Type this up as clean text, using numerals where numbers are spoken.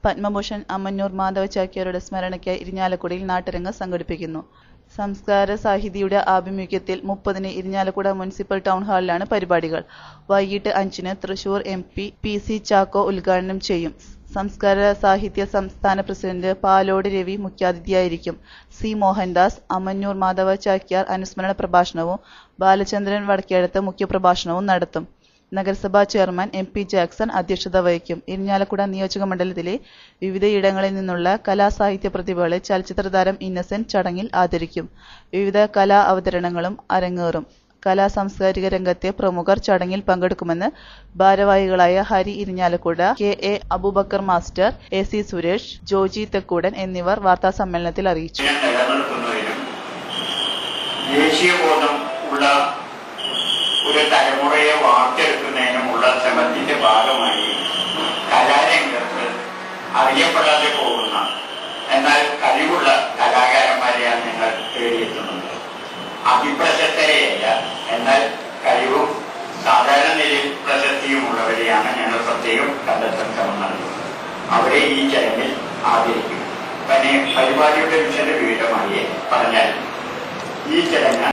പത്മഭൂഷൺ അമ്മന്നൂർ മാധവ ചാക്യാരുടെ സ്മരണയ്ക്കായി ഇരിഞ്ഞാലക്കുടയിൽ നാട്ടരങ്ങ് സംഘടിപ്പിക്കുന്നു. സംസ്കാര സാഹിതിയുടെ ആഭിമുഖ്യത്തിൽ 30-ന് ഇരിഞ്ഞാലക്കുട മുനിസിപ്പൽ ടൗൺ ഹാളിലാണ് പരിപാടികൾ. വൈകിട്ട് 5-ന് തൃശൂർ MP PC ചാക്കോ ഉദ്ഘാടനം ചെയ്യും. സംസ്കാര സാഹിത്യ സംസ്ഥാന പ്രസിഡന്റ് പാലോട് രവി മുഖ്യാതിഥിയായിരിക്കും. C മോഹൻദാസ്, അമ്മന്നൂർ മാധവ ചാക്യാർ അനുസ്മരണ പ്രഭാഷണവും ബാലചന്ദ്രൻ വടക്കേടത്ത് മുഖ്യപ്രഭാഷണവും നടത്തും. നഗരസഭാ ചെയർമാൻ MP ജാക്സൺ അധ്യക്ഷത വഹിക്കും. ഇരിഞ്ഞാലക്കുട നിയോജകമണ്ഡലത്തിലെ വിവിധയിടങ്ങളിൽ നിന്നുള്ള കലാസാഹിത്യ പ്രതിഭകളെ ചലച്ചിത്രതാരം ഇന്നസെന്റ് ചടങ്ങിൽ ആദരിക്കും. വിവിധ കലാ അവതരണങ്ങളും അരങ്ങേറും. കലാ-സാംസ്കാരിക രംഗത്തെ പ്രമുഖർ ചടങ്ങിൽ പങ്കെടുക്കുമെന്ന് ഭാരവാഹികളായ Hari Irinjalakuda, KA Aboobacker master, AC Suresh, Joji Thekkoodan എന്നിവർ വാർത്താസമ്മേളനത്തിൽ അറിയിച്ചു. ഒരു തലമുറയെ വാർത്തെടുക്കുന്നതിനുമുള്ള ശ്രമത്തിന്റെ ഭാഗമായി കലാരംഗത്ത് അറിയപ്പെടാതെ പോകുന്ന എന്നാൽ കഴിവുള്ള കലാകാരന്മാരെയാണ് ഞങ്ങൾ തേടിയെത്തുന്നത്. അതിപ്രശസ്തരെയല്ല, എന്നാൽ കഴിവും സാധാരണ നിലയിൽ പ്രശസ്തിയുമുള്ളവരെയാണ് ഞങ്ങൾ പ്രത്യേകം കണ്ടെത്താൻ ശ്രമം നടത്തുന്നത്. അവരെ ഈ ചടങ്ങിൽ ആദരിക്കും. പിന്നെ പരിപാടിയുടെ വിഷയ വിവരമായി പറഞ്ഞാൽ ഈ ചടങ്ങ്